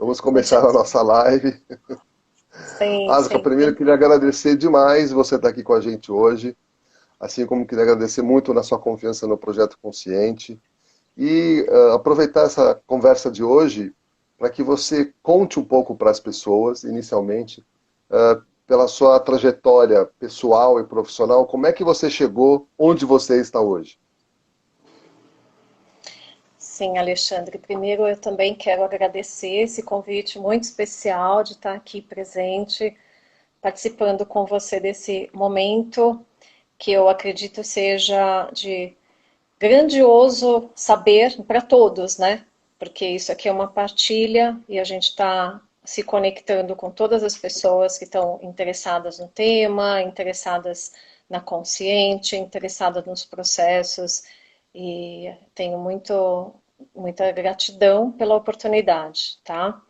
Vamos Hoje começar a nossa live. sim, Asca, sim. primeiro eu queria agradecer demais você estar aqui com a gente hoje, assim como queria agradecer muito na sua confiança no Projeto Consciente e aproveitar essa conversa de hoje para que você conte um pouco para as pessoas, inicialmente, pela sua trajetória pessoal e profissional, como é que você chegou onde você está hoje? Sim, Alexandre. Primeiro eu também quero agradecer esse convite muito especial de estar aqui presente, participando com você desse momento que eu acredito seja de grandioso saber para todos, né? Porque isso aqui é uma partilha e a gente está se conectando com todas as pessoas que estão interessadas no tema, interessadas na consciente, interessadas nos processos e tenho muita gratidão pela oportunidade, tá?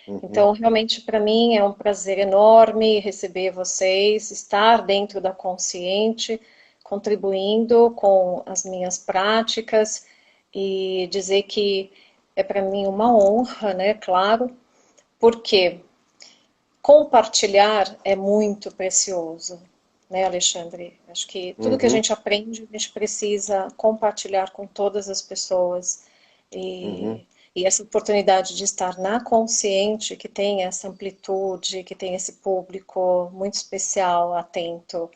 Uhum, Então, realmente, para mim é um prazer enorme receber vocês, estar dentro da Consciente, contribuindo com as minhas práticas e dizer que é para mim uma honra, né? Claro, porque compartilhar é muito precioso, né, Alexandre? Acho que tudo que a uhum, gente aprende, a gente precisa compartilhar com todas as pessoas. uhum. E essa oportunidade de estar na Consciente, que tem essa amplitude, que tem esse público muito especial, atento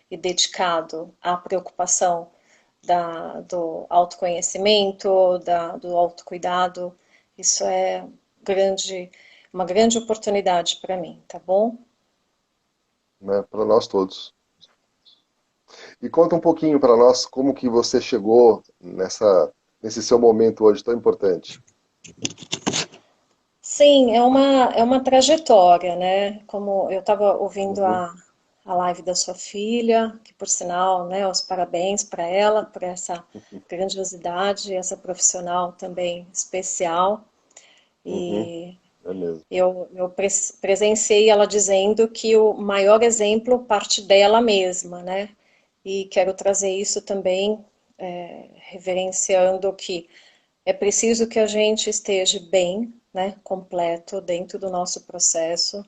e dedicado à preocupação do autoconhecimento, do autocuidado, isso é grande, uma grande oportunidade para mim, tá bom? Né, para nós todos. E conta um pouquinho para nós como que você chegou nesse seu momento hoje tão importante. Sim, é uma trajetória, né? Como eu estava ouvindo Uhum, a live da sua filha, que por sinal, né, os parabéns para ela, por essa grandiosidade, essa profissional também especial. uhum, E é mesmo. eu presenciei ela dizendo que o maior exemplo parte dela mesma, né? E quero trazer isso também, reverenciando que é preciso que a gente esteja bem, né, completo dentro do nosso processo,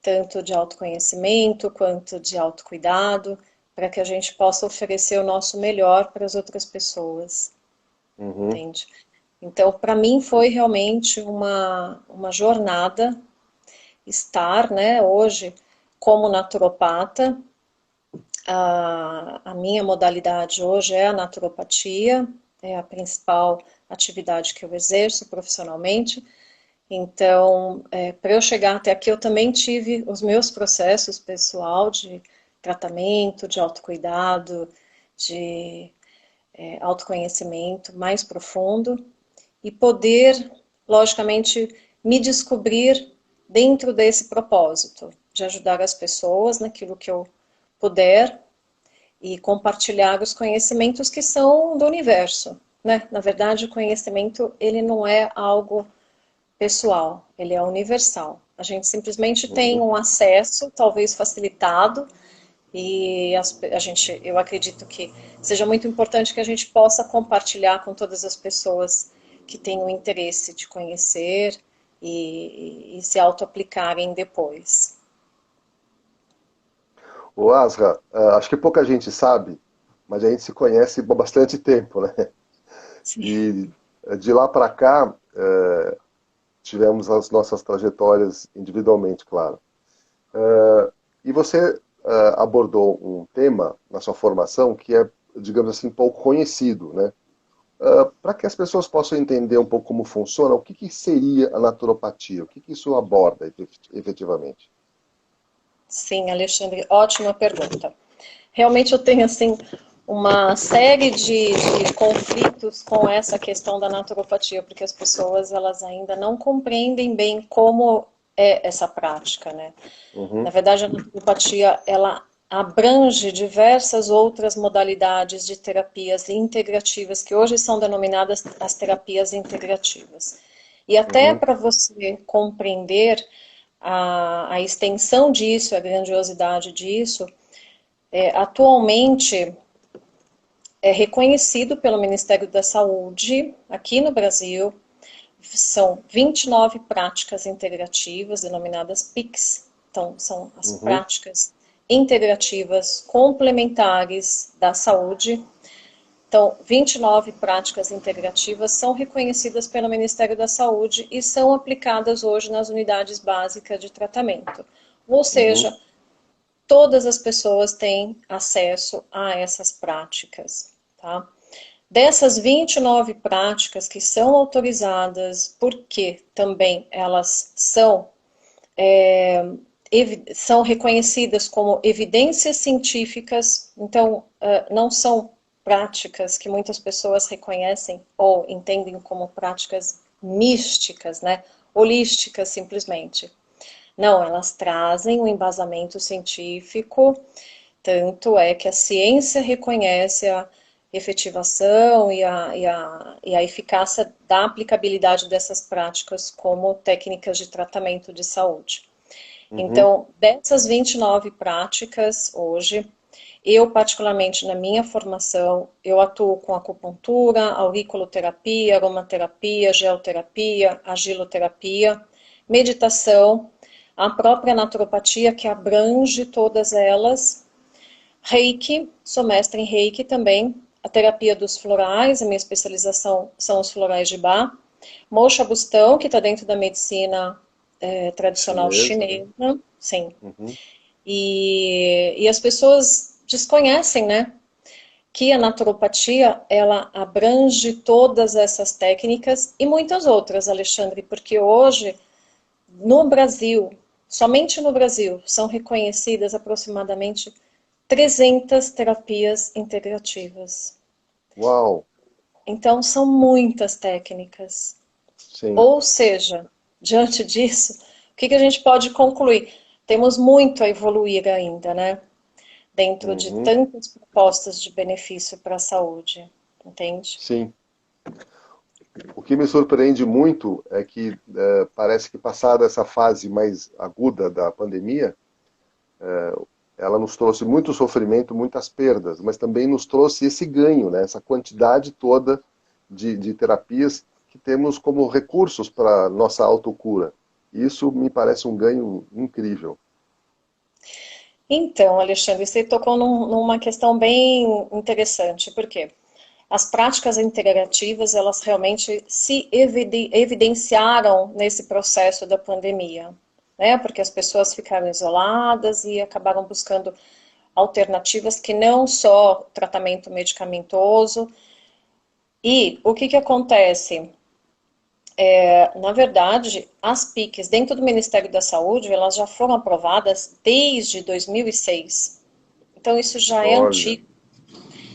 tanto de autoconhecimento quanto de autocuidado, para que a gente possa oferecer o nosso melhor para as outras pessoas, Uhum, entende? Então, para mim foi realmente uma jornada estar, né, hoje como naturopata. A minha modalidade hoje é a naturopatia, é a principal atividade que eu exerço profissionalmente. Então, para eu chegar até aqui, eu também tive os meus processos pessoal de tratamento, de autocuidado, de autoconhecimento mais profundo e poder, logicamente, me descobrir dentro desse propósito de ajudar as pessoas naquilo que eu puder e compartilhar os conhecimentos que são do universo, né? Na verdade, o conhecimento ele não é algo pessoal, ele é universal. A gente simplesmente tem uhum. um acesso, talvez facilitado, e eu acredito que seja muito importante que a gente possa compartilhar com todas as pessoas que têm o interesse de conhecer e se auto-aplicarem depois. O Asra, acho que pouca gente sabe, mas a gente se conhece há bastante tempo, né? Sim. E de lá para cá, tivemos as nossas trajetórias individualmente, claro. E você abordou um tema na sua formação que é, digamos assim, pouco conhecido, né? Para que as pessoas possam entender um pouco como funciona, o que que seria a naturopatia? O que que isso aborda efetivamente? Sim, Alexandre, ótima pergunta. Realmente eu tenho assim uma série de conflitos com essa questão da naturopatia, porque as pessoas elas ainda não compreendem bem como é essa prática, né? Na Uhum, verdade, a naturopatia ela abrange diversas outras modalidades de terapias integrativas que hoje são denominadas as terapias integrativas. E até uhum, para você compreender a extensão disso, a grandiosidade disso, atualmente é reconhecido pelo Ministério da Saúde aqui no Brasil são 29 práticas integrativas, denominadas PICs. Então, são as práticas integrativas complementares da saúde. Então, 29 práticas integrativas são reconhecidas pelo Ministério da Saúde e são aplicadas hoje nas unidades básicas de tratamento. Ou seja, todas as pessoas têm acesso a essas práticas, tá? Dessas 29 práticas que são autorizadas, porque também elas são reconhecidas como evidências científicas, então não são práticas que muitas pessoas reconhecem ou entendem como práticas místicas, né? Holísticas simplesmente. Não, elas trazem um embasamento científico, tanto é que a ciência reconhece a efetivação e a eficácia da aplicabilidade dessas práticas como técnicas de tratamento de saúde. Então, dessas 29 práticas hoje, eu particularmente na minha formação, eu atuo com acupuntura, auriculoterapia, aromaterapia, geoterapia, agiloterapia, meditação, a própria naturopatia que abrange todas elas, Reiki, sou mestre em Reiki também, a terapia dos florais, a minha especialização são os florais de Bach, Moxa Bustão, que está dentro da medicina tradicional chinesa, sim. E as pessoas desconhecem, né, que a naturopatia, ela abrange todas essas técnicas e muitas outras, Alexandre, porque hoje, no Brasil, somente no Brasil, são reconhecidas aproximadamente 300 terapias integrativas. Uau! Então, são muitas técnicas. Sim. Ou seja, diante disso, o que a gente pode concluir? Temos muito a evoluir ainda, né? Dentro de tantas propostas de benefício para a saúde, entende? Sim. O que me surpreende muito é que parece que passada essa fase mais aguda da pandemia, ela nos trouxe muito sofrimento, muitas perdas, mas também nos trouxe esse ganho, né? Essa quantidade toda de terapias que temos como recursos para nossa autocura. Isso me parece um ganho incrível. Então, Alexandre, você tocou numa questão bem interessante, porque as práticas integrativas, elas realmente se evidenciaram nesse processo da pandemia, né? Porque as pessoas ficaram isoladas e acabaram buscando alternativas que não só tratamento medicamentoso. E o que acontece? Na verdade, as PICs dentro do Ministério da Saúde, elas já foram aprovadas desde 2006. Então, isso já é Olha, antigo.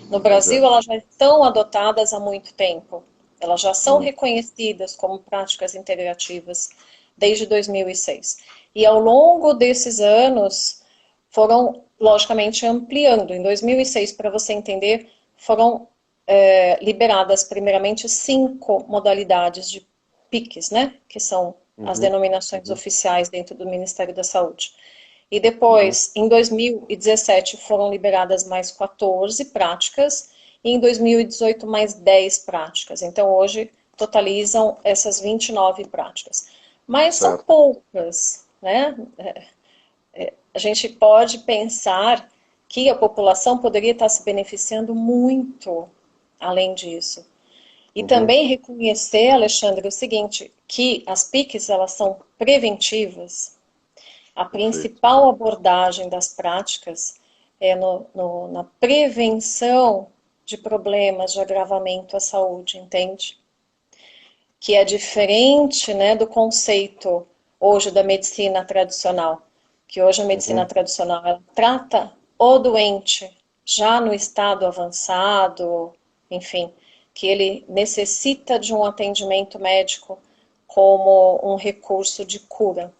No pois Brasil, é. elas já estão adotadas há muito tempo. Elas já são reconhecidas como práticas integrativas desde 2006. E ao longo desses anos, foram, logicamente, ampliando. Em 2006, para você entender, foram liberadas, primeiramente, 5 modalidades de PICs, né? Que são as denominações oficiais dentro do Ministério da Saúde. E depois, em 2017, foram liberadas mais 14 práticas, e em 2018, mais 10 práticas. Então, hoje, totalizam essas 29 práticas. Mas são Certo. poucas, né? A gente pode pensar que a população poderia estar se beneficiando muito além disso. E também reconhecer, Alexandre, o seguinte, que as PICs, elas são preventivas. A Perfeito. principal abordagem das práticas é na prevenção de problemas de agravamento à saúde, entende? Que é diferente, né, do conceito hoje da medicina tradicional. Que hoje a medicina tradicional ela trata o doente já no estado avançado, enfim, que ele necessita de um atendimento médico como um recurso de cura.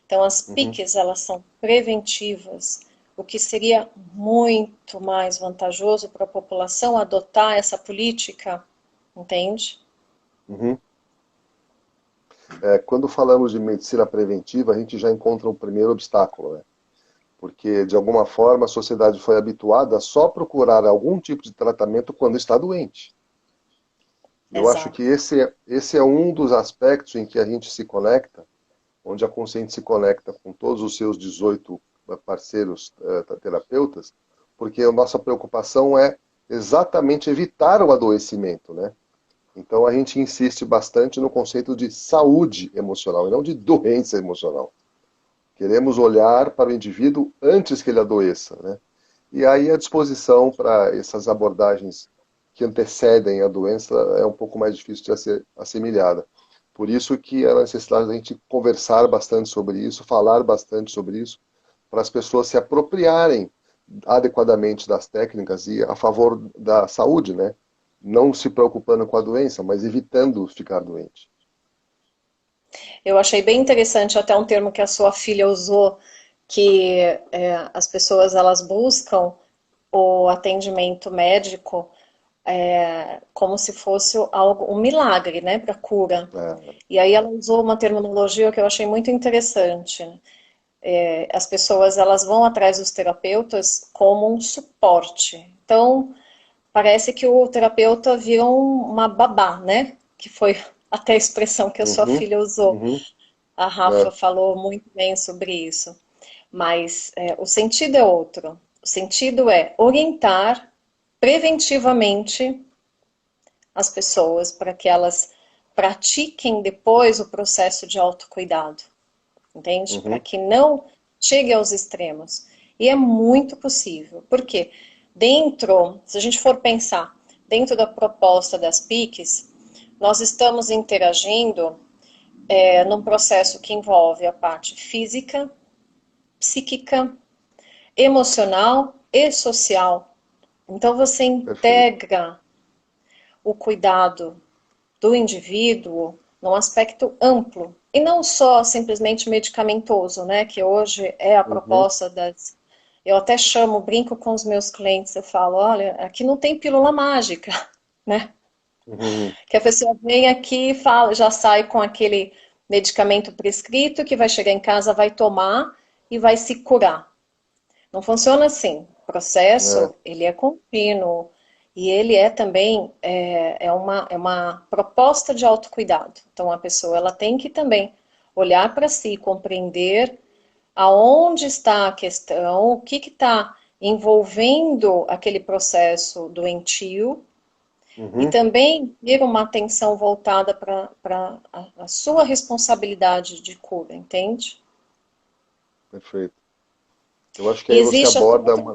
Então, as PICs, elas são preventivas, o que seria muito mais vantajoso para a população adotar essa política, entende? Quando falamos de medicina preventiva, a gente já encontra um primeiro obstáculo, né? Porque, de alguma forma, a sociedade foi habituada a só procurar algum tipo de tratamento quando está doente. Eu acho que Exato. esse é um dos aspectos em que a gente se conecta, onde a consciente se conecta com todos os seus 18 parceiros terapeutas, porque a nossa preocupação é exatamente evitar o adoecimento, né? Então a gente insiste bastante no conceito de saúde emocional e não de doença emocional. Queremos olhar para o indivíduo antes que ele adoeça, né? E aí a disposição para essas abordagens que antecedem a doença é um pouco mais difícil de ser assimilada. Por isso que é a necessidade da gente conversar bastante sobre isso, falar bastante sobre isso, para as pessoas se apropriarem adequadamente das técnicas e a favor da saúde, né? Não se preocupando com a doença, mas evitando ficar doente. Eu achei bem interessante até um termo que a sua filha usou, que as pessoas elas buscam o atendimento médico como se fosse algo, um milagre, né, para cura. É, E aí ela usou uma terminologia que eu achei muito interessante. As pessoas elas vão atrás dos terapeutas como um suporte. Então, parece que o terapeuta vira uma babá, né? Que foi até a expressão que a sua uhum, filha usou. uhum, A Rafa é, falou muito bem sobre isso. Mas o sentido é outro. O sentido é orientar preventivamente as pessoas para que elas pratiquem depois o processo de autocuidado, entende? Para uhum, que não chegue aos extremos. E é muito possível. Por quê? Dentro, se a gente for pensar, dentro da proposta das PICs, nós estamos interagindo num processo que envolve a parte física, psíquica, emocional e social. Então você perfeito. integra o cuidado do indivíduo num aspecto amplo e não só simplesmente medicamentoso, né? Que hoje é a Uhum, proposta das. Eu até chamo, brinco com os meus clientes, eu falo, olha, aqui não tem pílula mágica, né? uhum, Que a pessoa vem aqui e fala, já sai com aquele medicamento prescrito que vai chegar em casa, vai tomar e vai se curar. Não funciona assim. O é, processo, ele é contínuo e ele é também é uma proposta de autocuidado. Então, a pessoa ela tem que também olhar para si, compreender aonde está a questão, o que está envolvendo aquele processo doentio e uhum, também ter uma atenção voltada para a sua responsabilidade de cura, entende? perfeito. Eu acho que E aí você existe até aborda outra... uma.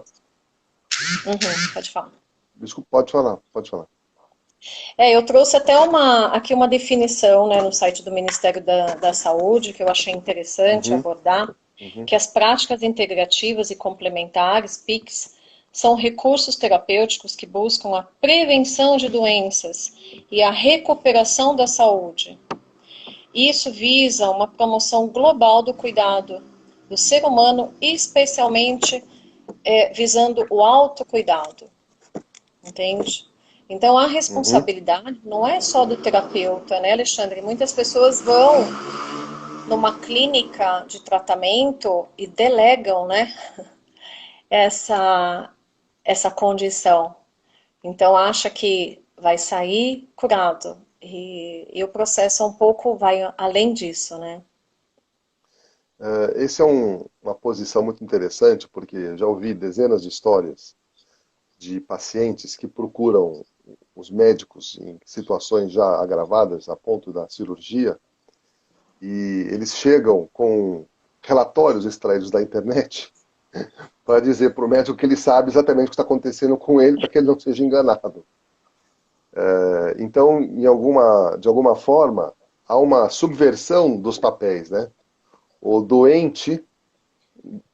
Uhum, pode falar. Desculpa, pode falar, pode falar. Eu trouxe até aqui uma definição, né, no site do Ministério da Saúde, que eu achei interessante Uhum, abordar, uhum, que as práticas integrativas e complementares, PICs, são recursos terapêuticos que buscam a prevenção de doenças e a recuperação da saúde. Isso visa uma promoção global do cuidado do ser humano, especialmente visando o autocuidado, entende? Então a uhum. responsabilidade não é só do terapeuta, né, Alexandre? Muitas pessoas vão numa clínica de tratamento e delegam, né, essa essa condição. Então acha que vai sair curado e o processo um pouco vai além disso, né? Esse é uma posição muito interessante, porque já ouvi dezenas de histórias de pacientes que procuram os médicos em situações já agravadas, a ponto da cirurgia, e eles chegam com relatórios extraídos da internet para dizer para o médico que ele sabe exatamente o que está acontecendo com ele, para que ele não seja enganado. Então, de alguma forma, há uma subversão dos papéis, né? O doente,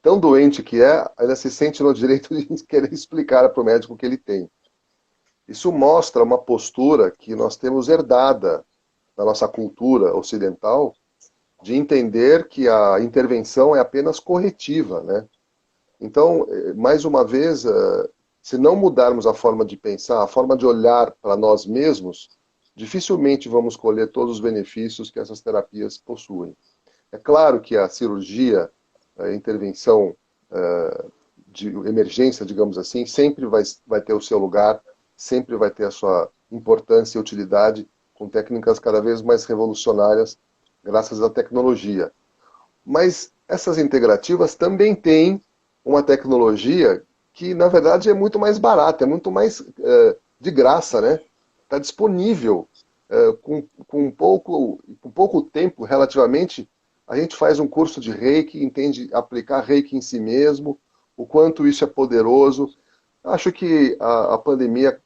tão doente que é, ainda se sente no direito de querer explicar para o médico o que ele tem. Isso mostra uma postura que nós temos herdada na nossa cultura ocidental, de entender que a intervenção é apenas corretiva, né? Então, mais uma vez, se não mudarmos a forma de pensar, a forma de olhar para nós mesmos, dificilmente vamos colher todos os benefícios que essas terapias possuem. É claro que a cirurgia, a intervenção de emergência, digamos assim, sempre vai ter o seu lugar, sempre vai ter a sua importância e utilidade com técnicas cada vez mais revolucionárias graças à tecnologia. Mas essas integrativas também têm uma tecnologia que, na verdade, é muito mais barata, é muito mais de graça, né? Está disponível. Com pouco tempo, relativamente, a gente faz um curso de Reiki, entende aplicar Reiki em si mesmo, o quanto isso é poderoso. Acho que a pandemia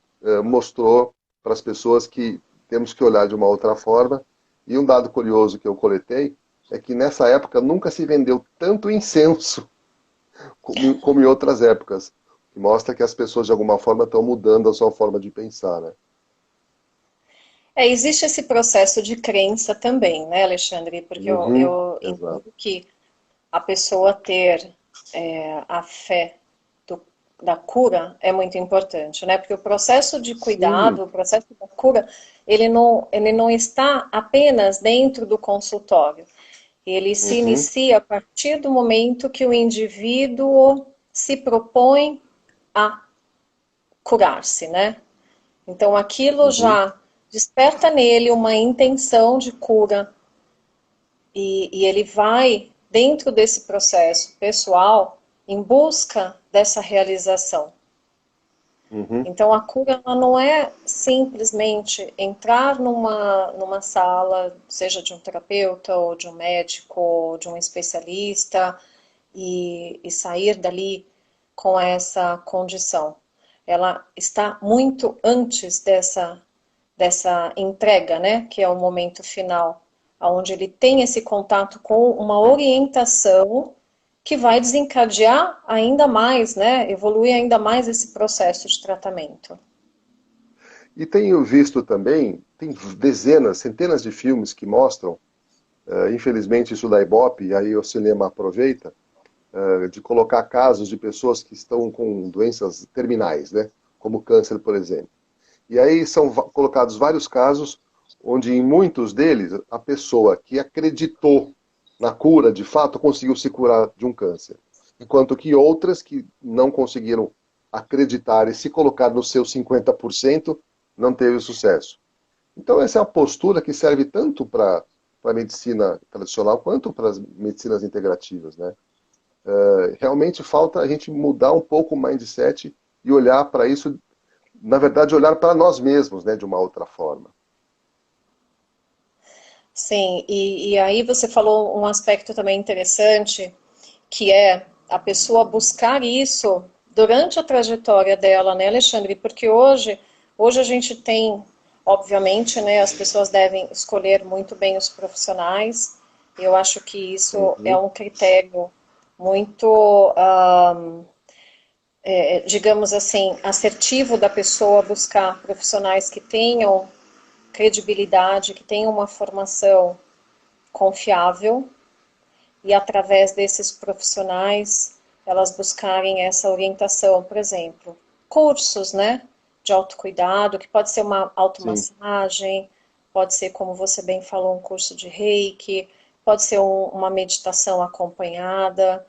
mostrou para as pessoas que temos que olhar de uma outra forma. E um dado curioso que eu coletei é que nessa época nunca se vendeu tanto incenso como em outras épocas, que mostra que as pessoas de alguma forma estão mudando a sua forma de pensar, né? Existe esse processo de crença também, né, Alexandre? Porque Uhum, eu exato. entendo que a pessoa ter a fé da cura é muito importante, né? Porque o processo de Sim. cuidado, o processo da cura, ele não está apenas dentro do consultório. Ele se Uhum, inicia a partir do momento que o indivíduo se propõe a curar-se, né? Então aquilo uhum, já desperta nele uma intenção de cura e ele vai dentro desse processo pessoal em busca dessa realização. uhum, Então, a cura ela não é simplesmente entrar numa sala, seja de um terapeuta, ou de um médico, ou de um especialista, e sair dali com essa condição. Ela está muito antes dessa entrega, né, que é o momento final, onde ele tem esse contato com uma orientação que vai desencadear ainda mais, né, evoluir ainda mais esse processo de tratamento. e tenho visto também, tem dezenas, centenas de filmes que mostram, infelizmente isso da Ibope, e aí o cinema aproveita, de colocar casos de pessoas que estão com doenças terminais, né? Como câncer, por exemplo. E aí são colocados vários casos onde em muitos deles a pessoa que acreditou na cura, de fato, conseguiu se curar de um câncer. Enquanto que outras que não conseguiram acreditar e se colocar no seu 50% não teve sucesso. Então essa é uma postura que serve tanto para a medicina tradicional quanto para as medicinas integrativas, né? Realmente falta a gente mudar um pouco o mindset e olhar para isso, na verdade, olhar para nós mesmos, né, de uma outra forma. Sim, e aí você falou um aspecto também interessante, que é a pessoa buscar isso durante a trajetória dela, né, Alexandre? Porque hoje a gente tem, obviamente, né, as pessoas devem escolher muito bem os profissionais. Eu acho que isso é Uhum, um critério muito, digamos assim, assertivo da pessoa buscar profissionais que tenham credibilidade, que tenham uma formação confiável e através desses profissionais elas buscarem essa orientação, por exemplo, cursos, né, de autocuidado, que pode ser uma sim. automassagem, pode ser, como você bem falou, um curso de Reiki, pode ser uma meditação acompanhada,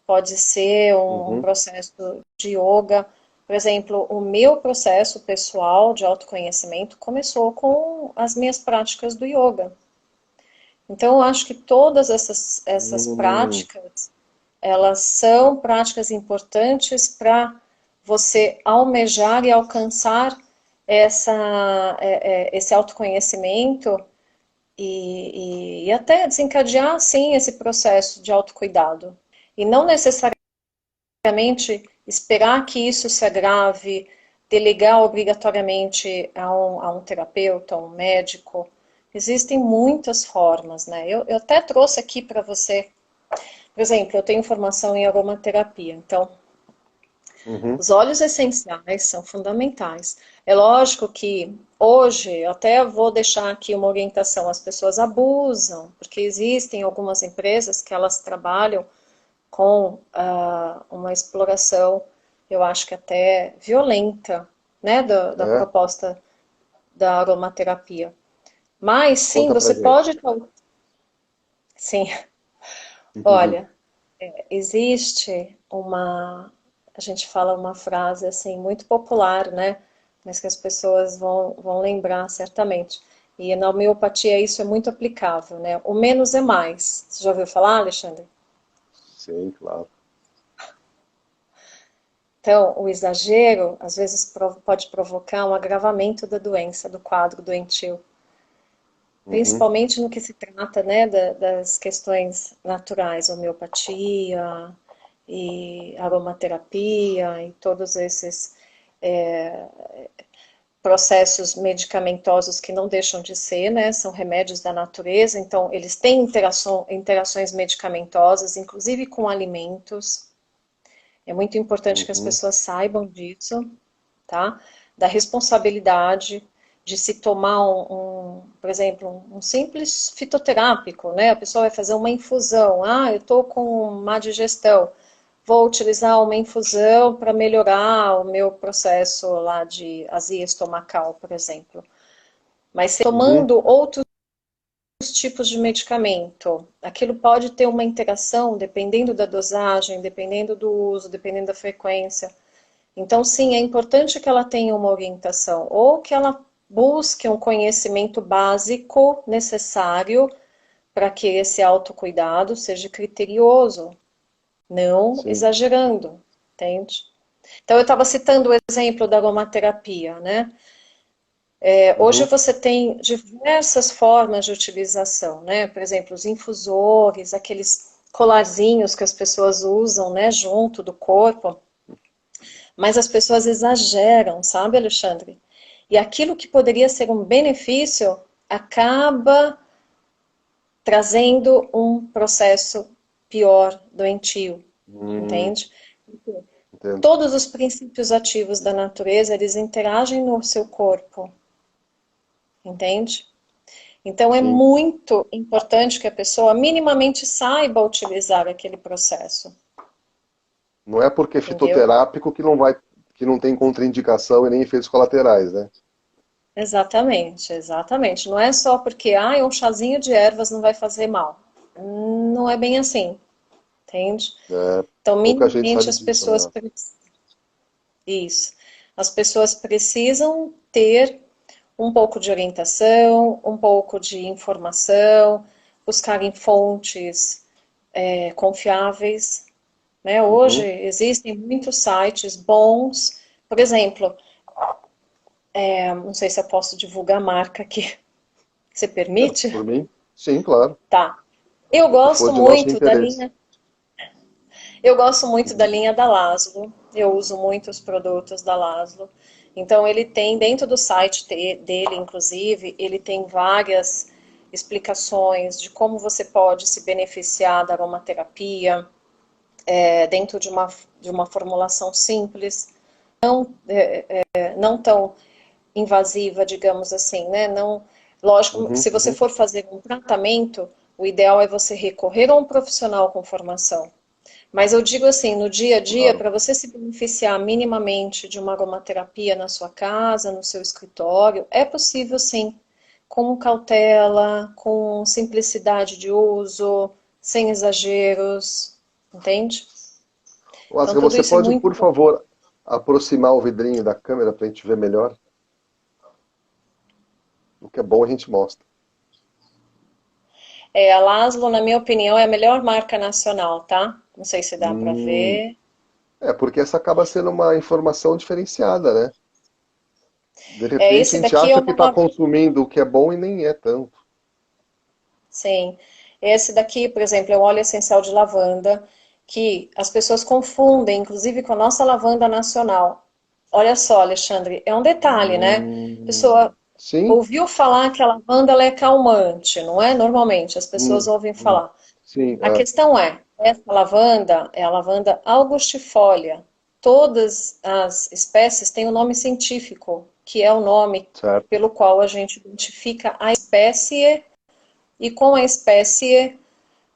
pode ser um Uhum, processo de yoga. Por exemplo, o meu processo pessoal de autoconhecimento começou com as minhas práticas do yoga. Então, eu acho que todas essas uhum, práticas, elas são práticas importantes para você almejar e alcançar esse autoconhecimento e até desencadear, sim, esse processo de autocuidado. E não necessariamente esperar que isso se agrave, delegar obrigatoriamente a um terapeuta, a um médico. Existem muitas formas, né? Eu até trouxe aqui para você, por exemplo, eu tenho formação em aromaterapia, então uhum, os óleos essenciais são fundamentais. É lógico que hoje, eu até vou deixar aqui uma orientação, as pessoas abusam, porque existem algumas empresas que elas trabalham com uma exploração, eu acho que até violenta, né, da é, proposta da aromaterapia. Mas sim, conta pra você gente. pode, sim, Uhum, olha, existe a gente fala uma frase assim muito popular, né? mas que as pessoas vão lembrar certamente. E na homeopatia isso é muito aplicável, né? O menos é mais. Você já ouviu falar, Alexandre? Sim, claro. Então, o exagero, às vezes, pode provocar um agravamento da doença, do quadro doentio. Uhum, Principalmente no que se trata, né, das questões naturais, homeopatia e aromaterapia e todos esses processos medicamentosos que não deixam de ser, né, são remédios da natureza, então eles têm interações medicamentosas, inclusive com alimentos. É muito importante que as uhum, pessoas saibam disso, tá? Da responsabilidade de se tomar por exemplo, um simples fitoterápico, né? A pessoa vai fazer uma infusão. Ah, eu estou com má digestão. Vou utilizar uma infusão para melhorar o meu processo lá de azia estomacal, por exemplo. Mas uhum. tomando outros tipos de medicamento, aquilo pode ter uma interação dependendo da dosagem, dependendo do uso, dependendo da frequência. Então, sim, é importante que ela tenha uma orientação, ou que ela busque um conhecimento básico necessário para que esse autocuidado seja criterioso, não Sim. exagerando, entende? Então, eu estava citando o exemplo da aromaterapia, né? Hoje Uhum. você tem diversas formas de utilização, né? Por exemplo, os infusores, aqueles colarzinhos que as pessoas usam, né, junto do corpo. Mas as pessoas exageram, sabe, Alexandre? E aquilo que poderia ser um benefício acaba trazendo um processo pior, doentio, Hum, entende? entendo. Todos os princípios ativos da natureza, eles interagem no seu corpo, entende? Então é Sim. muito importante que a pessoa minimamente saiba utilizar aquele processo, Não é porque é entendeu? fitoterápico que não tem contraindicação e nem efeitos colaterais, né? Exatamente, exatamente. Não é só porque um chazinho de ervas não vai fazer mal. Não é bem assim, entende? É, Então, pouca gente minimamente sabe as disso, né? pessoas isso. As pessoas precisam ter um pouco de orientação, um pouco de informação, buscarem fontes confiáveis, né? Hoje Uhum. existem muitos sites bons, por exemplo, não sei se eu posso divulgar a marca aqui. Você É, permite? por mim, sim, claro. Tá. Eu O que for gosto de nosso muito da interesse. linha, eu gosto muito da linha da Laszlo. Eu uso muito os produtos da Laszlo. Então ele tem dentro do site dele, inclusive, ele tem várias explicações de como você pode se beneficiar da aromaterapia dentro de uma formulação simples, não tão invasiva, digamos assim, né? Não, lógico, Uhum, se você uhum, for fazer um tratamento, o ideal é você recorrer a um profissional com formação. Mas eu digo assim, no dia a dia, claro. para você se beneficiar minimamente de uma aromaterapia na sua casa, no seu escritório, é possível sim, com cautela, com simplicidade de uso, sem exageros, entende? Então Oscar, tudo você isso é pode, muito por bom. favor, aproximar o vidrinho da câmera para a gente ver melhor? O que é bom a gente mostra. A Laszlo, na minha opinião, é a melhor marca nacional, tá? Não sei se dá para Hum, ver. é, porque essa acaba sendo uma informação diferenciada, né? De repente a Esse gente daqui é acha que está uma. consumindo o que é bom e nem é tanto. Sim. Esse daqui, por exemplo, é o óleo essencial de lavanda, que as pessoas confundem, inclusive com a nossa lavanda nacional. Olha só, Alexandre, é um detalhe, né? A pessoa Sim, ouviu falar que a lavanda ela é calmante, não é? Normalmente as pessoas hum, ouvem hum, falar. sim, A questão é, essa lavanda é a lavanda augustifolia. Todas as espécies têm um nome científico, que é o nome certo. pelo qual a gente identifica a espécie e com a espécie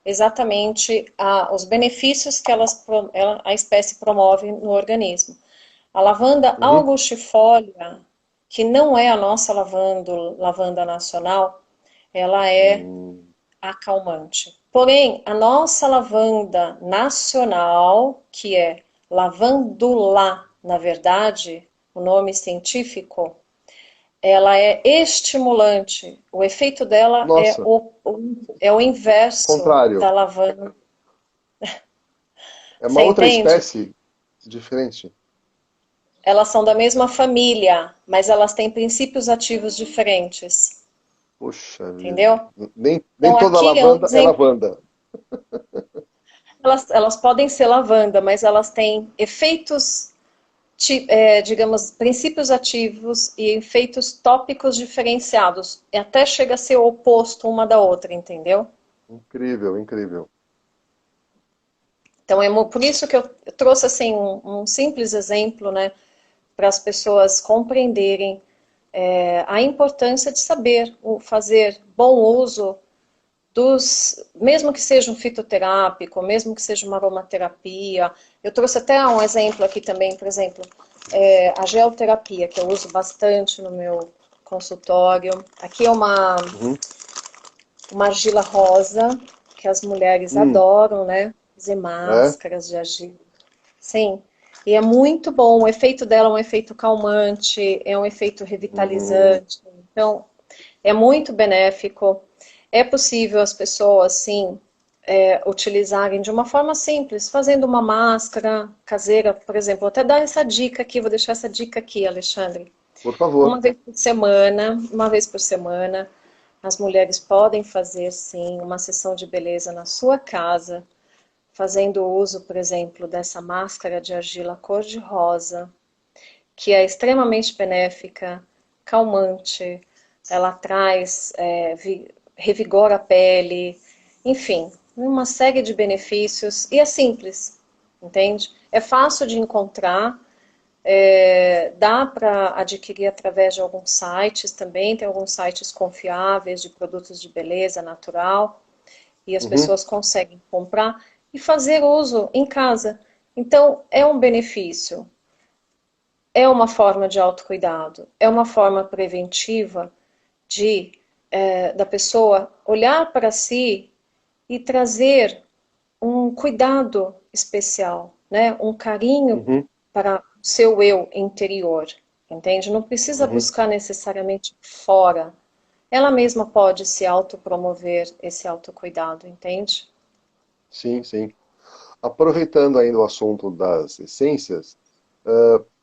exatamente os benefícios que a espécie promove no organismo. A lavanda Uhum, augustifolia, que não é a nossa lavanda nacional, ela é hum, acalmante. Porém, a nossa lavanda nacional, que é lavandula, na verdade, o nome científico, ela é estimulante. O efeito dela é Nossa, é o inverso contrário. da lavanda. É uma Você outra entende? espécie diferente. Elas são da mesma família, mas elas têm princípios ativos diferentes. Poxa vida. Entendeu? Nem Então toda aqui é um lavanda é exemplo. lavanda. Elas podem ser lavanda, mas elas têm efeitos, digamos, princípios ativos e efeitos tópicos diferenciados. E até chega a ser o oposto uma da outra, entendeu? Incrível, incrível. Então é por isso que eu trouxe assim um simples exemplo, né, para as pessoas compreenderem a importância de saber fazer bom uso mesmo que seja um fitoterápico, mesmo que seja uma aromaterapia. Eu trouxe até um exemplo aqui também, por exemplo, a geoterapia, que eu uso bastante no meu consultório. Aqui é Uhum. uma argila rosa, que as mulheres Hum, adoram, né? Fazer é? máscaras de argila. Sim, e é muito bom. O efeito dela é um efeito calmante, é um efeito Hum, revitalizante. Então, é muito benéfico. É possível as pessoas, sim, utilizarem de uma forma simples, fazendo uma máscara caseira, por exemplo. Vou até dar essa dica aqui, vou deixar essa dica aqui, Alexandre. por favor. Uma vez por semana, as mulheres podem fazer, sim, uma sessão de beleza na sua casa, fazendo uso, por exemplo, dessa máscara de argila cor-de-rosa, que é extremamente benéfica, calmante, ela traz, revigora a pele, enfim, uma série de benefícios, e é simples, entende? É fácil de encontrar, dá para adquirir através de alguns sites também, tem alguns sites confiáveis de produtos de beleza natural, e as Uhum. pessoas conseguem comprar e fazer uso em casa. Então, é um benefício, é uma forma de autocuidado, é uma forma preventiva da pessoa olhar para si e trazer um cuidado especial, né? Um carinho Uhum. para o seu eu interior, entende? Não precisa Uhum. buscar necessariamente fora. Ela mesma pode se autopromover esse autocuidado, entende? Sim, sim. Aproveitando ainda o assunto das essências,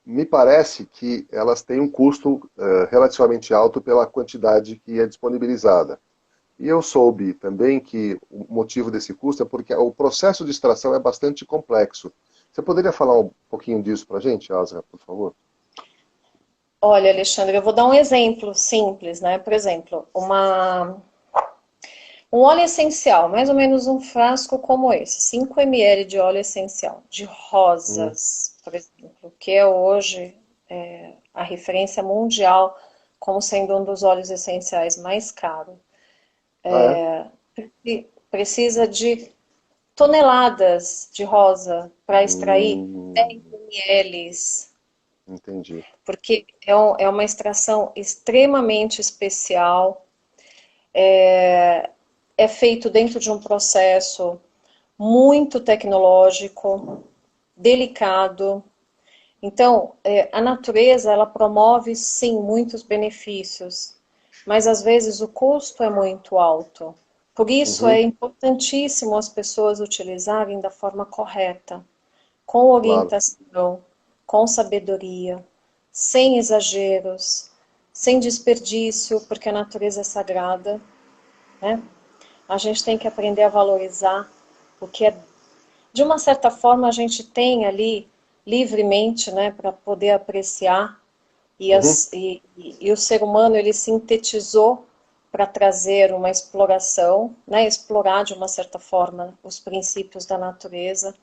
me parece que elas têm um custo relativamente alto pela quantidade que é disponibilizada. E eu soube também que o motivo desse custo é porque o processo de extração é bastante complexo. Você poderia falar um pouquinho disso para a gente, Asra, por favor? Olha, Alexandre, eu vou dar um exemplo simples, né? Por exemplo, um óleo essencial, mais ou menos um frasco como esse, 5 ml de óleo essencial, de Hum. rosas, por exemplo, que é hoje a referência mundial como sendo um dos óleos essenciais mais caros. Ah, é? E precisa de toneladas de rosa para extrair 10 Hum, ml, entendi. porque é uma extração extremamente especial, é feito dentro de um processo muito tecnológico, delicado. Então, a natureza, ela promove, sim, muitos benefícios, mas às vezes o custo é muito alto. Por isso é Uhum, importantíssimo as pessoas utilizarem da forma correta, com claro. orientação, com sabedoria, sem exageros, sem desperdício, porque a natureza é sagrada, né? A gente tem que aprender a valorizar o que é. De uma certa forma, a gente tem ali livremente, né, para poder apreciar, Uhum, e o ser humano ele sintetizou para trazer uma exploração, né, explorar de uma certa forma os princípios da natureza,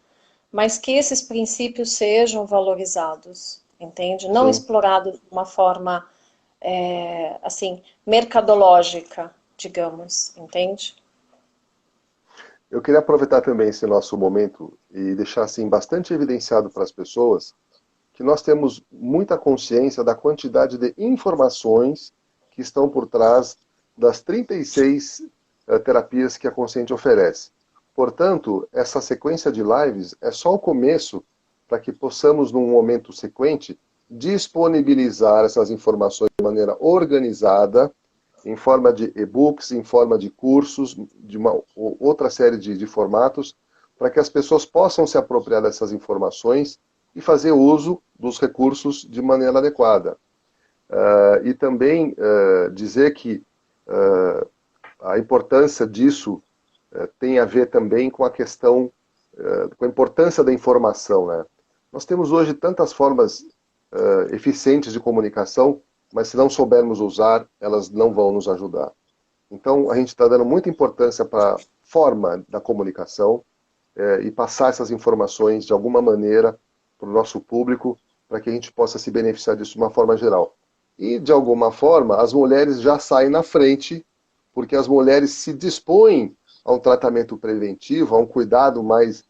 mas que esses princípios sejam valorizados, entende? Não sim. explorados de uma forma assim mercadológica, digamos, entende? Eu queria aproveitar também esse nosso momento e deixar assim bastante evidenciado para as pessoas que nós temos muita consciência da quantidade de informações que estão por trás das 36 terapias que a Consciente oferece. Portanto, essa sequência de lives é só o começo para que possamos, num momento sequente, disponibilizar essas informações de maneira organizada, em forma de e-books, em forma de cursos, de uma outra série de formatos, para que as pessoas possam se apropriar dessas informações e fazer uso dos recursos de maneira adequada. E também dizer que a importância disso tem a ver também com a questão, com a importância da informação, né? Nós temos hoje tantas formas eficientes de comunicação, mas se não soubermos usar, elas não vão nos ajudar. Então, a gente está dando muita importância para a forma da comunicação e passar essas informações de alguma maneira para o nosso público, para que a gente possa se beneficiar disso de uma forma geral. E, de alguma forma, as mulheres já saem na frente, porque as mulheres se dispõem a um tratamento preventivo, a um cuidado mais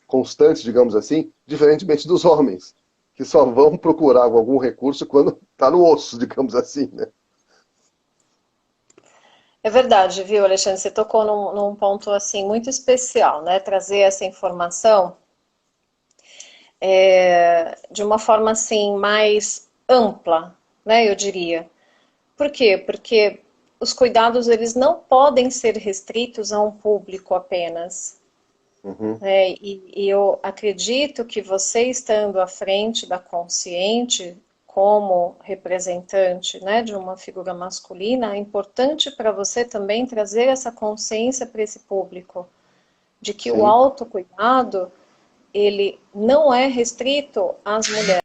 constante, digamos assim, diferentemente dos homens, que só vão procurar algum recurso quando está no osso, digamos assim, né? É verdade, viu, Alexandre? Você tocou num ponto assim muito especial, né? Trazer essa informação de uma forma assim mais ampla, né? Eu diria. Por quê? Porque os cuidados eles não podem ser restritos a um público apenas. Uhum. E eu acredito que você estando à frente da Consciente, como representante, né, de uma figura masculina, é importante para você também trazer essa consciência para esse público, de que o Sim. autocuidado, ele não é restrito às mulheres.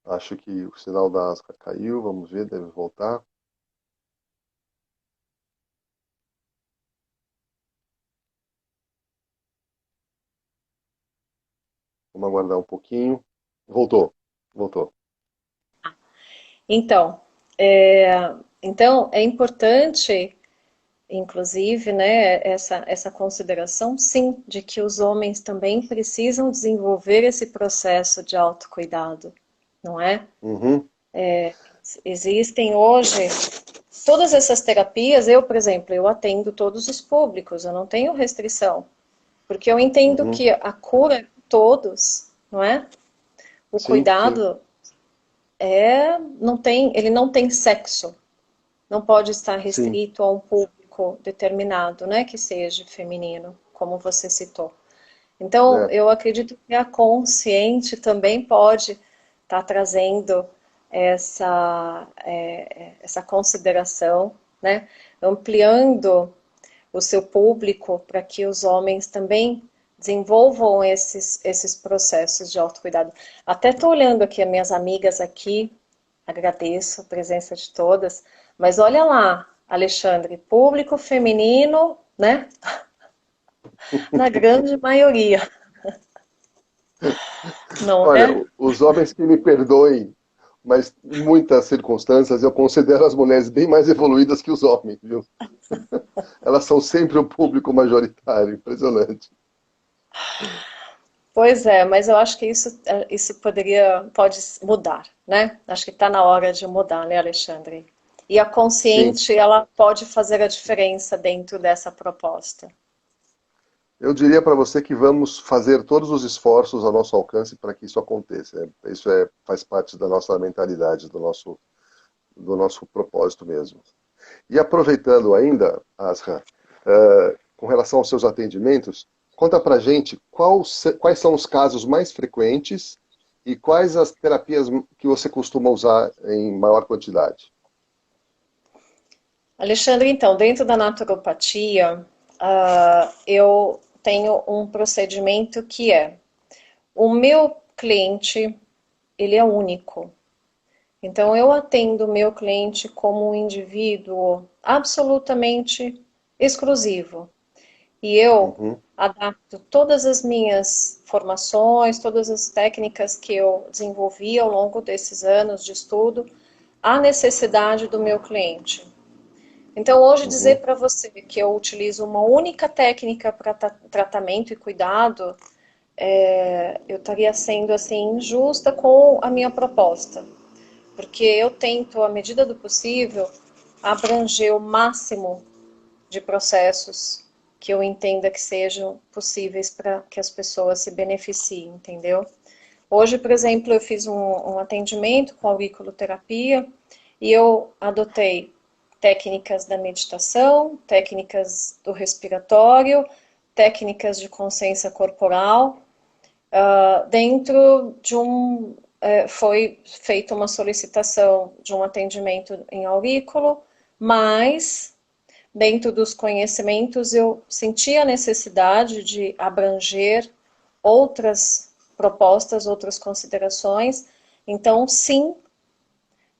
Acho que o sinal da Asca caiu, vamos ver, deve voltar. Vamos aguardar um pouquinho. Voltou, voltou. Então, então é importante, inclusive, né, essa consideração, sim, de que os homens também precisam desenvolver esse processo de autocuidado, não é? Uhum, Existem hoje todas essas terapias, eu, por exemplo, eu atendo todos os públicos, eu não tenho restrição, porque eu entendo uhum. que a cura é para todos, não é? O Sim, sim, cuidado ele não tem sexo, não pode estar sim. restrito a um público determinado, né, que seja feminino, como você citou. Então, É. eu acredito que a consciente também pode estar trazendo essa consideração, né, ampliando o seu público para que os homens também desenvolvam esses processos de autocuidado. Até estou olhando aqui as minhas amigas aqui, agradeço a presença de todas, mas olha lá, Alexandre, público feminino, né? Na grande maioria, não Olha, é? os homens que me perdoem, mas em muitas circunstâncias eu considero as mulheres bem mais evoluídas que os homens, viu? Elas são sempre o público majoritário, impressionante. Pois é, mas eu acho que isso pode mudar, né? Acho que está na hora de mudar, né, Alexandre? E a Sim, consciente, ela pode fazer a diferença dentro dessa proposta. eu diria para você que vamos fazer todos os esforços ao nosso alcance para que isso aconteça. Isso faz parte da nossa mentalidade, do nosso propósito mesmo. E aproveitando ainda, Asra, com relação aos seus atendimentos, conta pra gente quais são os casos mais frequentes e quais as terapias que você costuma usar em maior quantidade. Alexandre, então, dentro da naturopatia, eu tenho um procedimento que o meu cliente, ele é único. Então, eu atendo o meu cliente como um indivíduo absolutamente exclusivo. E eu Uhum, adapto todas as minhas formações, todas as técnicas que eu desenvolvi ao longo desses anos de estudo à necessidade do meu cliente. Então, hoje, uhum. dizer para você que eu utilizo uma única técnica para tratamento e cuidado, eu estaria sendo assim injusta com a minha proposta. porque eu tento, à medida do possível, abranger o máximo de processos que eu entenda que sejam possíveis para que as pessoas se beneficiem, entendeu? Hoje, por exemplo, eu fiz um atendimento com auriculoterapia e eu adotei técnicas da meditação, técnicas do respiratório, técnicas de consciência corporal, dentro de foi feita uma solicitação de um atendimento em aurículo, mas dentro dos conhecimentos eu senti a necessidade de abranger outras propostas, outras considerações. Então, sim,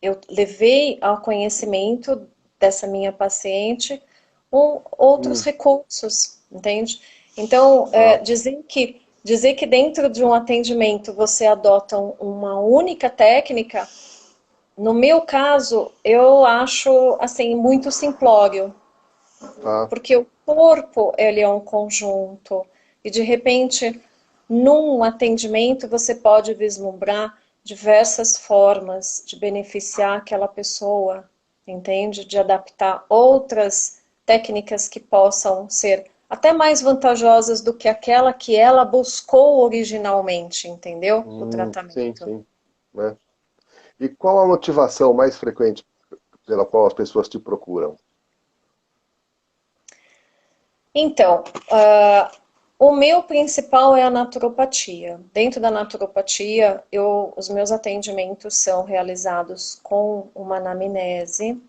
eu levei ao conhecimento dessa minha paciente outros recursos, entende? Então, dizer que dentro de um atendimento você adota uma única técnica, no meu caso, eu acho assim muito simplório, porque o corpo ele é um conjunto e de repente num atendimento você pode vislumbrar diversas formas de beneficiar aquela pessoa, entende? De adaptar outras técnicas que possam ser até mais vantajosas do que aquela que ela buscou originalmente, entendeu? O Sim, tratamento. sim. Né? E qual a motivação mais frequente pela qual as pessoas te procuram? Então, o meu principal é a naturopatia. Dentro da naturopatia, os meus atendimentos são realizados com uma anamnese.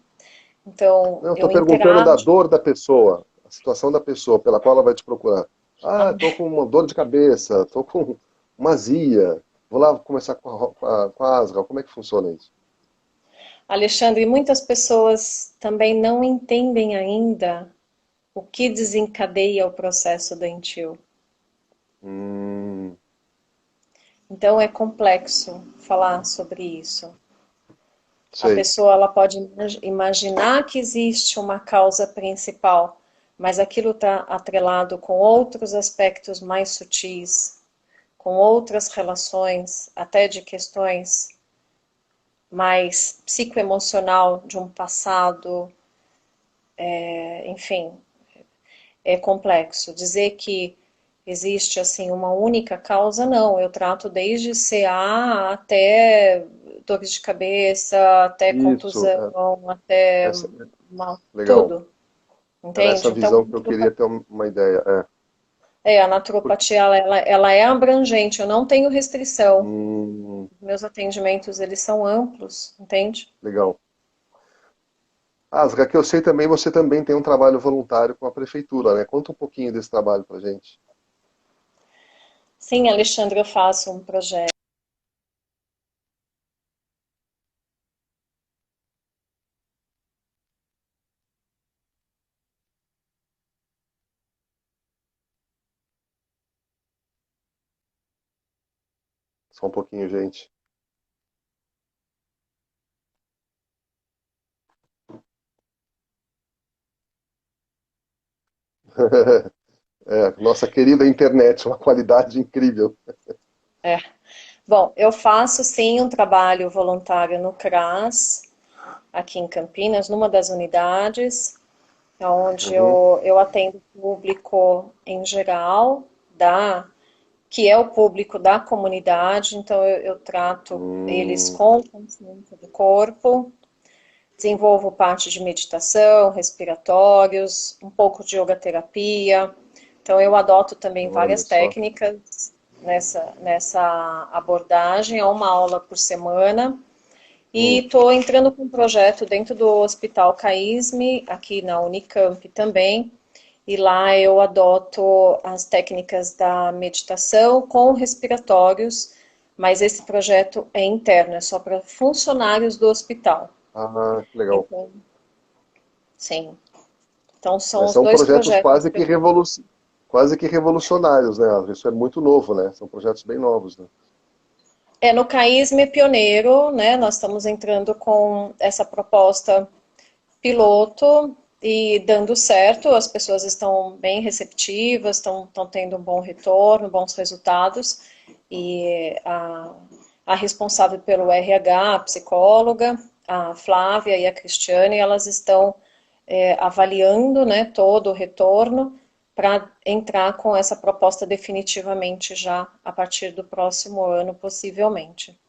Então, Não, estou eu perguntando da interajo. dor da pessoa, a situação da pessoa pela qual ela vai te procurar. Ah, estou com uma dor de cabeça, estou com uma azia, vou lá começar com a asga. Como é que funciona isso? Alexandre, muitas pessoas também não entendem ainda o que desencadeia o processo doentio. Hum, Então, é complexo falar sobre isso. A sei. pessoa ela pode imaginar que existe uma causa principal, mas aquilo está atrelado com outros aspectos mais sutis, com outras relações, até de questões mais psicoemocional de um passado, enfim, é complexo. Dizer que existe assim uma única causa, não. Eu trato desde CA até dores de cabeça, até Isso, contusão, até essa, legal. tudo, Era essa entende? Então, visão que eu queria ter uma ideia. a naturopatia ela é abrangente. Eu não tenho restrição. Meus atendimentos eles são amplos, entende? Legal. Asga, que eu sei também, você também tem um trabalho voluntário com a prefeitura, né? Conta um pouquinho desse trabalho pra gente. Sim, Alexandre, eu faço um projeto. Só um pouquinho, gente. Nossa querida internet, uma qualidade incrível. É. Bom, eu faço sim um trabalho voluntário no CRAS, aqui em Campinas, numa das unidades, onde Uhum. eu atendo o público em geral, que é o público da comunidade, então eu trato eles Hum, com consciência do corpo, desenvolvo parte de meditação, respiratórios, um pouco de yoga terapia, então eu adoto também olha várias só. técnicas nessa abordagem, é uma aula por semana, e Hum, estou entrando com um projeto dentro do Hospital CAISM, aqui na Unicamp também, e lá eu adoto as técnicas da meditação com respiratórios, mas esse projeto é interno, é só para funcionários do hospital. que legal. Então, sim. Então são Mas os são dois projetos projetos que eu quase que revolucionários, né? Isso é muito novo, né? São projetos bem novos, né? no CAISM é pioneiro, né? Nós estamos entrando com essa proposta piloto e dando certo, as pessoas estão bem receptivas, estão tendo um bom retorno, bons resultados, e a responsável pelo RH, a psicóloga, a Flávia e a Cristiane, elas estão avaliando, né, todo o retorno para entrar com essa proposta definitivamente já a partir do próximo ano, possivelmente.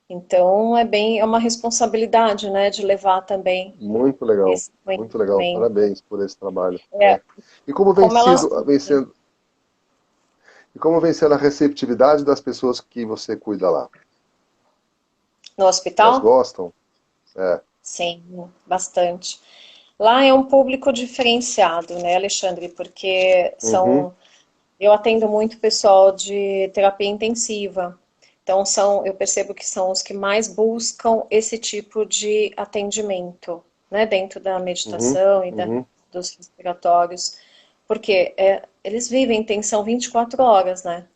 Então, é uma responsabilidade, né, de levar também Muito legal, esse muito legal. conhecimento. Parabéns por esse trabalho. É, E como como elas... e como vem sendo a receptividade das pessoas que você cuida lá? No Elas hospital? gostam? É. Sim, bastante. Lá é um público diferenciado, né, Alexandre? Porque Uhum, eu atendo muito pessoal de terapia intensiva. Então, eu percebo que são os que mais buscam esse tipo de atendimento, né, dentro da uhum, meditação e uhum, dos respiratórios. Porque eles vivem em tensão 24 horas, né?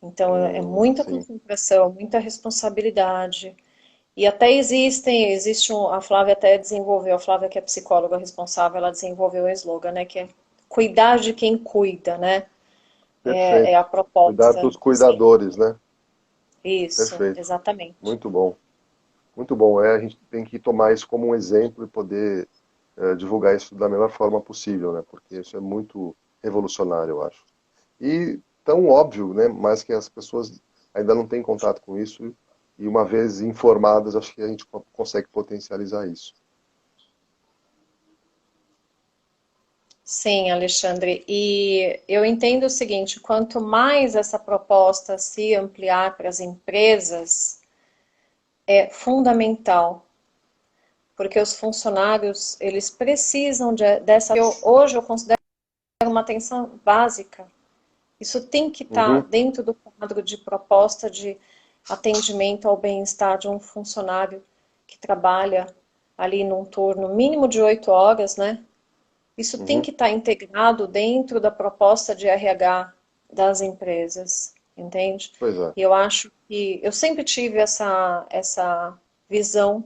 Então, é muita sim. concentração, muita responsabilidade. E até a Flávia até desenvolveu, a Flávia que é psicóloga responsável, ela desenvolveu o slogan, né, que é cuidar de quem cuida, né, é Perfeito. a Cuidar proposta, dos assim, cuidadores, né? isso, Perfeito. exatamente. Muito bom. Muito bom. A gente tem que tomar isso como um exemplo e poder divulgar isso da melhor forma possível, né? Porque isso é muito revolucionário, eu acho. E tão óbvio, né? Mas que as pessoas ainda não têm contato com isso e uma vez informadas, acho que a gente consegue potencializar isso. Sim, Alexandre, e eu entendo o seguinte, quanto mais essa proposta se ampliar para as empresas, é fundamental, porque os funcionários, eles precisam hoje eu considero uma atenção básica. Isso tem que estar Uhum, dentro do quadro de proposta de atendimento ao bem-estar de um funcionário que trabalha ali num turno mínimo de 8 horas, né? Isso tem uhum. que estar integrado dentro da proposta de RH das empresas, entende? Pois é. E eu acho que eu sempre tive essa visão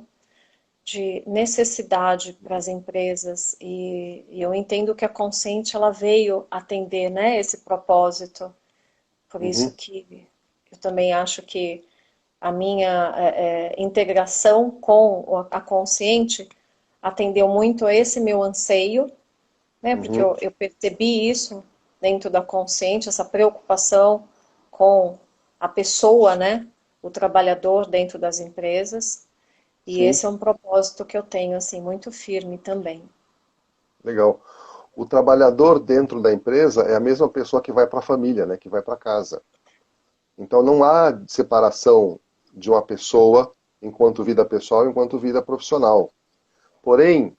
de necessidade para as empresas e eu entendo que a Consciente ela veio atender, né, esse propósito. Por isso Uhum, que eu também acho que a minha integração com a Consciente atendeu muito a esse meu anseio, né, porque uhum, eu percebi isso dentro da Consciente, essa preocupação com a pessoa, né, o trabalhador dentro das empresas. E sim, esse é um propósito que eu tenho, assim, muito firme também. legal. O trabalhador dentro da empresa é a mesma pessoa que vai para a família, né? Que vai para casa. Então não há separação de uma pessoa enquanto vida pessoal, enquanto vida profissional. Porém,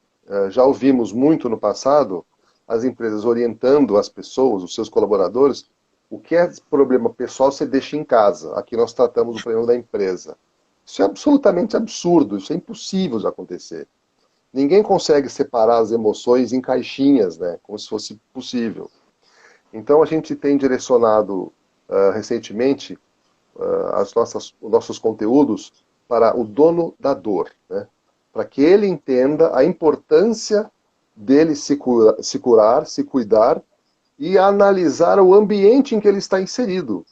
já ouvimos muito no passado as empresas orientando as pessoas, os seus colaboradores, o que é problema pessoal você deixa em casa. Aqui nós tratamos o problema da empresa. Isso é absolutamente absurdo, isso é impossível de acontecer. Ninguém consegue separar as emoções em caixinhas, né, como se fosse possível. Então a gente tem direcionado recentemente os nossos conteúdos para o dono da dor, né? Para que ele entenda a importância dele se curar, se cuidar e analisar o ambiente em que ele está inserido.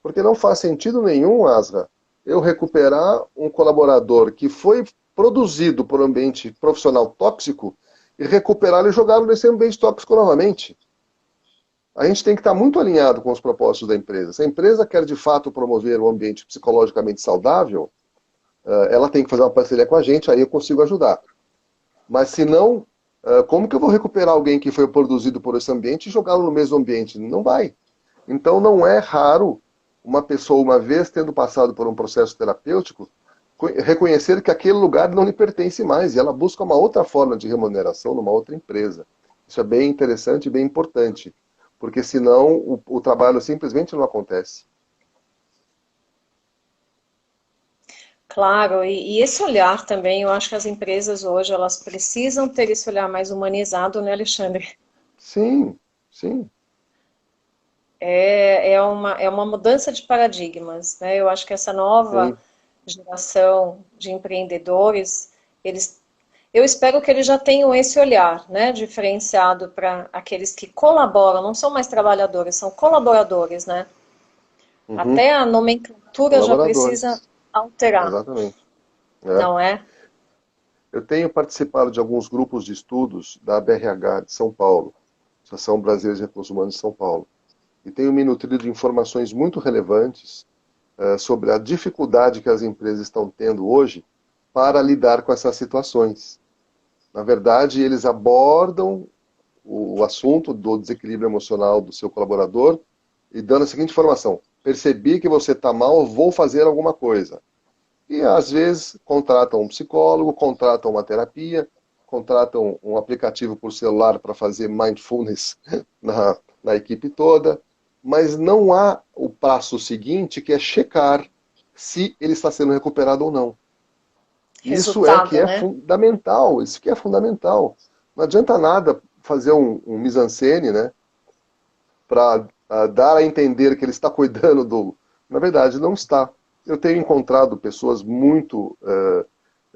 Porque não faz sentido nenhum, Asra, eu recuperar um colaborador que foi produzido por um ambiente profissional tóxico e recuperá-lo e jogá-lo nesse ambiente tóxico novamente. A gente tem que estar muito alinhado com os propósitos da empresa. Se a empresa quer de fato promover um ambiente psicologicamente saudável, ela tem que fazer uma parceria com a gente, aí eu consigo ajudar. Mas se não, como que eu vou recuperar alguém que foi produzido por esse ambiente e jogá-lo no mesmo ambiente? Não vai. Então não é raro uma pessoa, uma vez tendo passado por um processo terapêutico, reconhecer que aquele lugar não lhe pertence mais e ela busca uma outra forma de remuneração numa outra empresa. Isso é bem interessante e bem importante, porque senão o trabalho simplesmente não acontece. Claro, e esse olhar também, eu acho que as empresas hoje, elas precisam ter esse olhar mais humanizado, né, Alexandre? Sim, sim, É uma mudança de paradigmas, né? Eu acho que essa nova sim. geração de empreendedores, eu espero que eles já tenham esse olhar, né, diferenciado para aqueles que colaboram, não são mais trabalhadores, são colaboradores, né? Uhum. Até a nomenclatura já precisa Colaboradores, alterar, exatamente. É. não é? Eu tenho participado de alguns grupos de estudos da BRH de São Paulo, Associação Brasileira de Recursos Humanos de São Paulo, e tenho me nutrido de informações muito relevantes sobre a dificuldade que as empresas estão tendo hoje para lidar com essas situações. Na verdade, eles abordam o assunto do desequilíbrio emocional do seu colaborador e dando a seguinte informação: percebi que você está mal, vou fazer alguma coisa. E às vezes contratam um psicólogo, contratam uma terapia, contratam um aplicativo por celular para fazer mindfulness na equipe toda, mas não há o passo seguinte, que é checar se ele está sendo recuperado ou não. Isso é que Resultado, é né? fundamental, isso que é fundamental. Não adianta nada fazer um mise-en-scène, né, para dar a entender que ele está cuidando do... Na verdade, não está. Eu tenho encontrado pessoas muito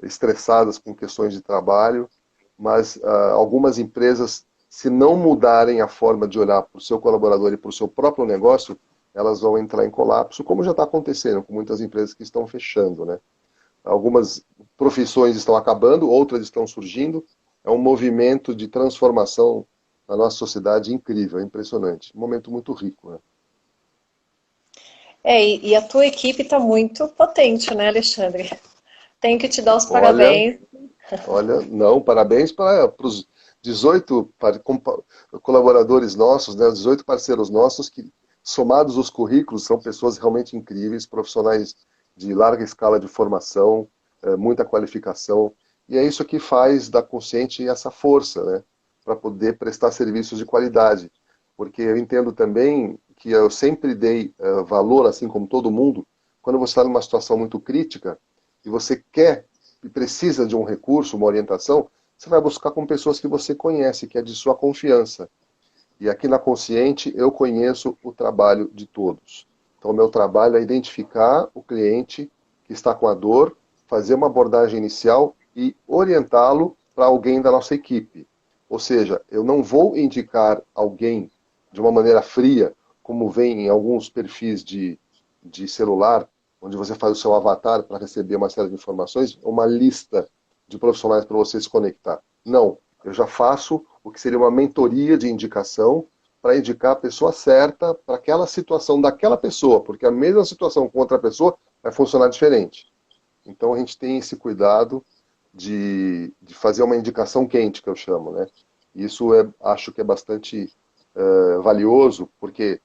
estressadas com questões de trabalho, mas algumas empresas, se não mudarem a forma de olhar para o seu colaborador e para o seu próprio negócio, elas vão entrar em colapso, como já está acontecendo com muitas empresas que estão fechando, né? Algumas profissões estão acabando, outras estão surgindo. É um movimento de transformação na nossa sociedade incrível, é impressionante. Um momento muito rico, né? E a tua equipe está muito potente, né, Alexandre? Tenho que te dar os Olha, parabéns. não, parabéns para os 18 colaboradores nossos, né, 18 parceiros nossos, que, somados os currículos, são pessoas realmente incríveis, profissionais de larga escala de formação, muita qualificação, e é isso que faz da Consciente essa força, né, para poder prestar serviços de qualidade, porque eu entendo também que eu sempre dei valor, assim como todo mundo, quando você está numa situação muito crítica, e você quer e precisa de um recurso, uma orientação, você vai buscar com pessoas que você conhece, que é de sua confiança. E aqui na Consciente eu conheço o trabalho de todos. Então o meu trabalho é identificar o cliente que está com a dor, fazer uma abordagem inicial e orientá-lo para alguém da nossa equipe. Ou seja, eu não vou indicar alguém de uma maneira fria, como vem em alguns perfis de celular, onde você faz o seu avatar para receber uma série de informações, uma lista de profissionais para você se conectar. Não, eu já faço o que seria uma mentoria de indicação para indicar a pessoa certa para aquela situação daquela pessoa, porque a mesma situação com outra pessoa vai funcionar diferente. Então a gente tem esse cuidado de fazer uma indicação quente, que eu chamo, né? Isso acho que é bastante valioso, porque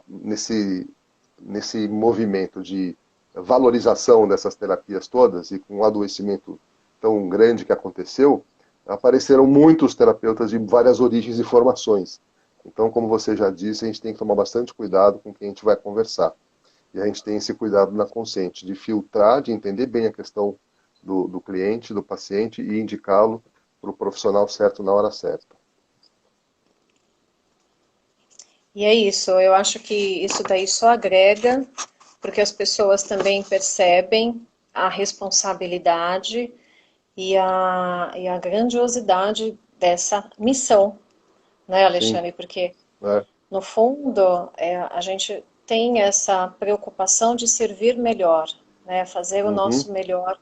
nesse movimento de valorização dessas terapias todas e com o adoecimento tão grande que aconteceu, apareceram muitos terapeutas de várias origens e formações. Então, como você já disse, a gente tem que tomar bastante cuidado com quem a gente vai conversar. E a gente tem esse cuidado na Consciente, de filtrar, de entender bem a questão do cliente, do paciente e indicá-lo para o profissional certo na hora certa. E é isso, eu acho que isso daí só agrega, porque as pessoas também percebem a responsabilidade e a grandiosidade dessa missão, né, Sim, Alexandre? Porque, né? no fundo, a gente tem essa preocupação de servir melhor, né? Fazer o Uhum, nosso melhor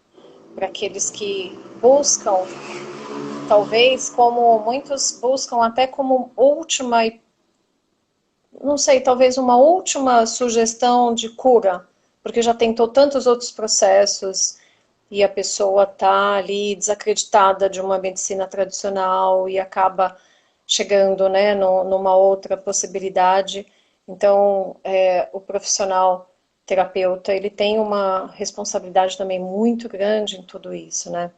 para aqueles que buscam, talvez como muitos buscam até como última, não sei, talvez uma última sugestão de cura, porque já tentou tantos outros processos e a pessoa está ali desacreditada de uma medicina tradicional e acaba chegando, né, numa outra possibilidade. Então, o profissional terapeuta, ele tem uma responsabilidade também muito grande em tudo isso, né?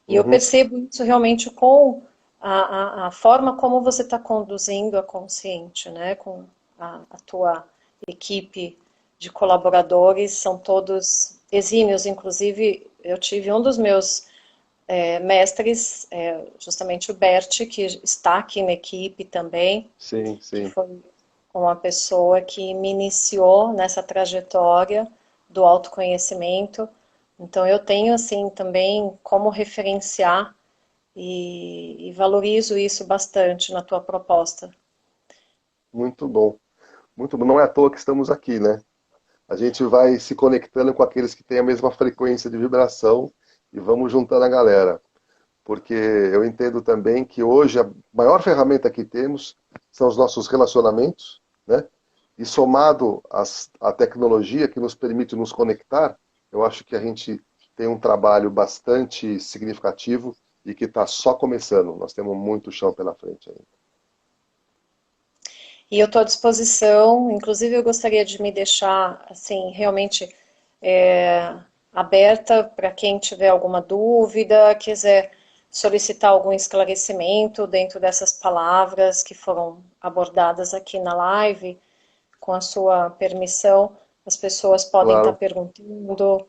E eu uhum. percebo isso realmente com a forma como você está conduzindo a Consciente, né? Com a tua equipe de colaboradores, são todos exímios. Inclusive, eu tive um dos meus mestres, justamente o Bert, que está aqui na equipe também, Sim, que sim. foi uma pessoa que me iniciou nessa trajetória do autoconhecimento. Então eu tenho assim também como referenciar e valorizo isso bastante na tua proposta. Muito bom. Muito bom. Não é à toa que estamos aqui, né? a gente vai se conectando com aqueles que têm a mesma frequência de vibração e vamos juntando a galera. Porque eu entendo também que hoje a maior ferramenta que temos são os nossos relacionamentos, né? E somado à tecnologia que nos permite nos conectar, eu acho que a gente tem um trabalho bastante significativo e que está só começando. Nós temos muito chão pela frente ainda. E eu estou à disposição, inclusive eu gostaria de me deixar, assim, realmente aberta para quem tiver alguma dúvida, quiser solicitar algum esclarecimento dentro dessas palavras que foram abordadas aqui na live, com a sua permissão, as pessoas podem estar Claro, perguntando,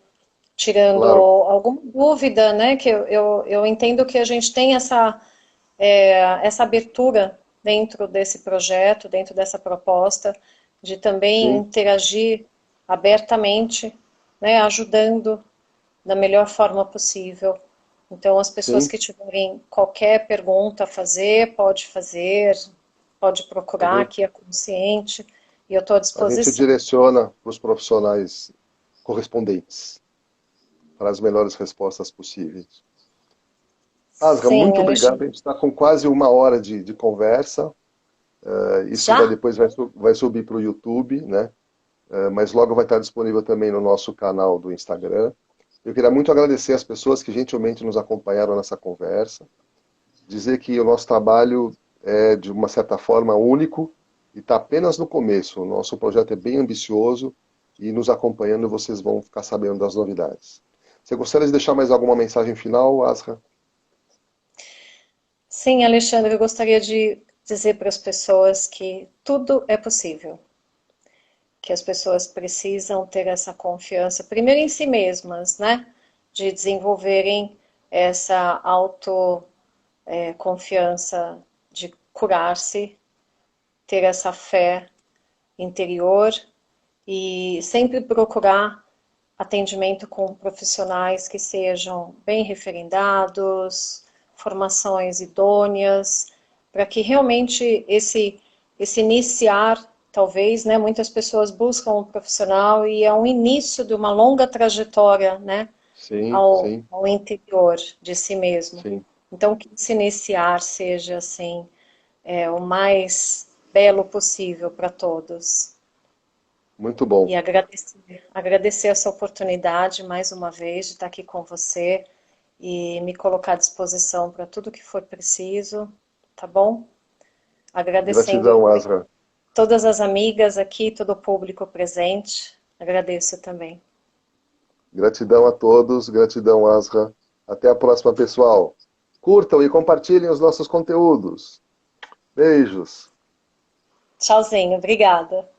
tirando claro. alguma dúvida, né? Que eu entendo que a gente tem essa abertura dentro desse projeto, dentro dessa proposta, de também Sim, interagir abertamente, né, ajudando da melhor forma possível. Então, as pessoas sim. que tiverem qualquer pergunta a fazer, pode A procurar gente, aqui a Consciente, e eu estou à a gente disposição. direciona para os profissionais correspondentes para as melhores respostas possíveis. Asra, Sim, muito obrigado. A Alexandre. gente está com quase uma hora de conversa. Isso vai Já? depois vai subir para o YouTube, né? Mas logo vai estar disponível também no nosso canal do Instagram. Eu queria muito agradecer as pessoas que gentilmente nos acompanharam nessa conversa, dizer que o nosso trabalho é, de uma certa forma, único e está apenas no começo. O nosso projeto é bem ambicioso e nos acompanhando vocês vão ficar sabendo das novidades. Você gostaria de deixar mais alguma mensagem final, Asra? Sim, Alexandre, eu gostaria de dizer para as pessoas que tudo é possível, que as pessoas precisam ter essa confiança, primeiro em si mesmas, né? De desenvolverem essa autoconfiança de curar-se, ter essa fé interior e sempre procurar atendimento com profissionais que sejam bem referendados, formações idôneas, para que realmente esse iniciar, talvez, né, muitas pessoas buscam um profissional e é um início de uma longa trajetória, né, Sim, sim, ao interior de si mesmo. sim. Então, que esse iniciar seja, assim, o mais belo possível para todos. Muito bom. E agradecer essa oportunidade mais uma vez de estar aqui com você e me colocar à disposição para tudo que for preciso, tá bom? Agradecendo Gratidão, Asra. todas as amigas aqui, todo o público presente. Agradeço também. Gratidão a todos, gratidão, Asra. Até a próxima, pessoal. Curtam e compartilhem os nossos conteúdos. Beijos. Tchauzinho, obrigada.